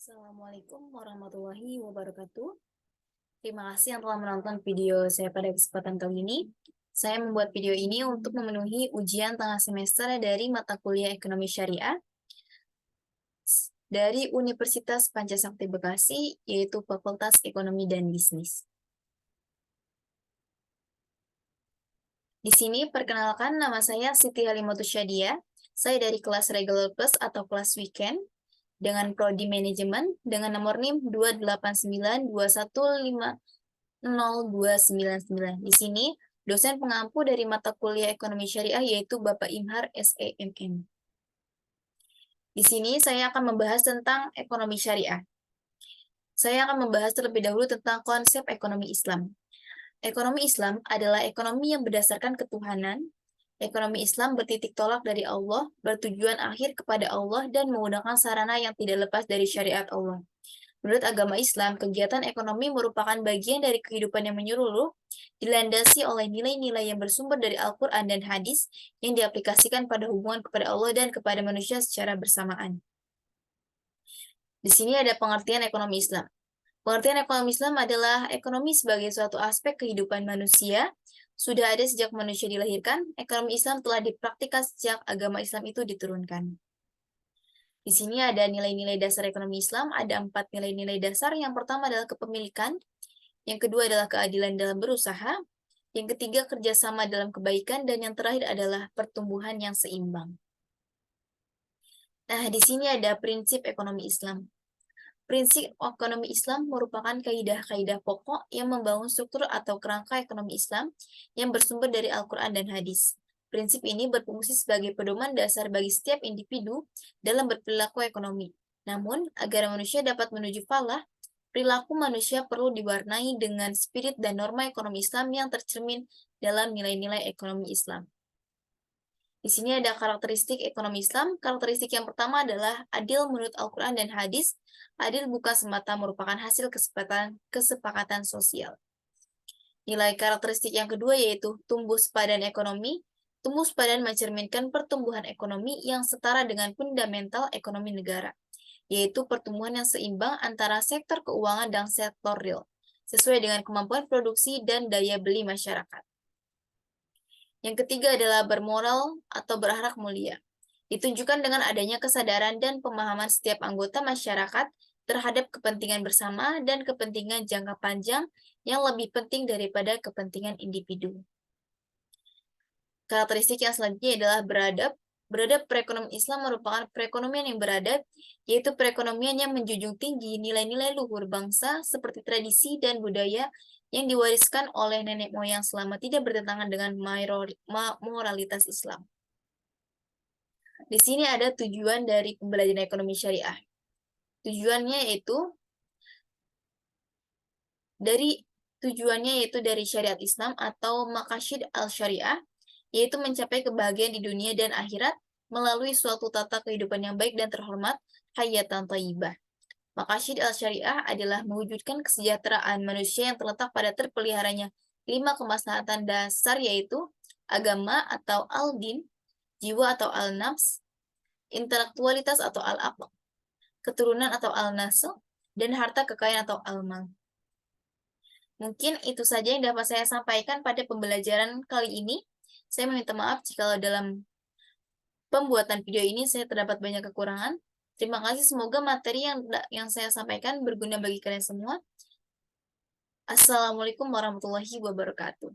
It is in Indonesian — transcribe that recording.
Assalamualaikum warahmatullahi wabarakatuh. Terima kasih yang telah menonton video saya pada kesempatan kali ini. Saya membuat video ini untuk memenuhi ujian tengah semester dari mata kuliah Ekonomi Syariah dari Universitas Pancasakti Bekasi, yaitu Fakultas Ekonomi dan Bisnis. Di sini perkenalkan, nama saya Siti Halimatus Syadia. Saya dari kelas Regular Plus atau kelas Weekend dengan prodi manajemen dengan nomor NIM 28921500299. Di sini dosen pengampu dari mata kuliah Ekonomi Syariah yaitu Bapak Imhar SEMM. Di sini saya akan membahas tentang ekonomi syariah. Saya akan membahas terlebih dahulu tentang konsep ekonomi Islam. Ekonomi Islam adalah ekonomi yang berdasarkan ketuhanan. Ekonomi Islam bertitik tolak dari Allah, bertujuan akhir kepada Allah, dan menggunakan sarana yang tidak lepas dari syariat Allah. Menurut agama Islam, kegiatan ekonomi merupakan bagian dari kehidupan yang menyeluruh, dilandasi oleh nilai-nilai yang bersumber dari Al-Quran dan hadis yang diaplikasikan pada hubungan kepada Allah dan kepada manusia secara bersamaan. Di sini ada pengertian ekonomi Islam. Pengertian ekonomi Islam adalah ekonomi sebagai suatu aspek kehidupan manusia. Sudah ada sejak manusia dilahirkan, ekonomi Islam telah dipraktikkan sejak agama Islam itu diturunkan. Di sini ada nilai-nilai dasar ekonomi Islam, ada 4 nilai-nilai dasar. Yang pertama adalah kepemilikan, yang kedua adalah keadilan dalam berusaha, yang ketiga kerjasama dalam kebaikan, dan yang terakhir adalah pertumbuhan yang seimbang. Nah, di sini ada prinsip ekonomi Islam. Prinsip ekonomi Islam merupakan kaidah-kaidah pokok yang membangun struktur atau kerangka ekonomi Islam yang bersumber dari Al-Quran dan hadis. Prinsip ini berfungsi sebagai pedoman dasar bagi setiap individu dalam berperilaku ekonomi. Namun, agar manusia dapat menuju falah, perilaku manusia perlu diwarnai dengan spirit dan norma ekonomi Islam yang tercermin dalam nilai-nilai ekonomi Islam. Di sini ada karakteristik ekonomi Islam. Karakteristik yang pertama adalah adil menurut Al-Quran dan hadis. Adil bukan semata merupakan hasil kesepakatan sosial. Nilai karakteristik yang kedua yaitu tumbuh sepadan ekonomi. Tumbuh sepadan mencerminkan pertumbuhan ekonomi yang setara dengan fundamental ekonomi negara, yaitu pertumbuhan yang seimbang antara sektor keuangan dan sektor real, sesuai dengan kemampuan produksi dan daya beli masyarakat. Yang ketiga adalah bermoral atau berakhlak mulia. Ditunjukkan dengan adanya kesadaran dan pemahaman setiap anggota masyarakat terhadap kepentingan bersama dan kepentingan jangka panjang yang lebih penting daripada kepentingan individu. Karakteristik yang selanjutnya adalah beradab. Beradab perekonomian Islam merupakan perekonomian yang beradab, yaitu perekonomian yang menjunjung tinggi nilai-nilai luhur bangsa seperti tradisi dan budaya yang diwariskan oleh nenek moyang selama tidak bertentangan dengan moralitas Islam. Di sini ada tujuan dari pembelajaran ekonomi syariah. Tujuannya yaitu dari syariat Islam atau maqasid al-syariah, yaitu mencapai kebahagiaan di dunia dan akhirat melalui suatu tata kehidupan yang baik dan terhormat, hayatan thayyibah. Maqasid al-syariah adalah mewujudkan kesejahteraan manusia yang terletak pada terpeliharanya 5 kemaslahatan dasar, yaitu agama atau al-din, jiwa atau al-nafs, intelektualitas atau al-aql, keturunan atau al-nasl, dan harta kekayaan atau al-mal. Mungkin itu saja yang dapat saya sampaikan pada pembelajaran kali ini. Saya meminta maaf jika dalam pembuatan video ini saya terdapat banyak kekurangan. Terima kasih, semoga materi yang saya sampaikan berguna bagi kalian semua. Assalamualaikum warahmatullahi wabarakatuh.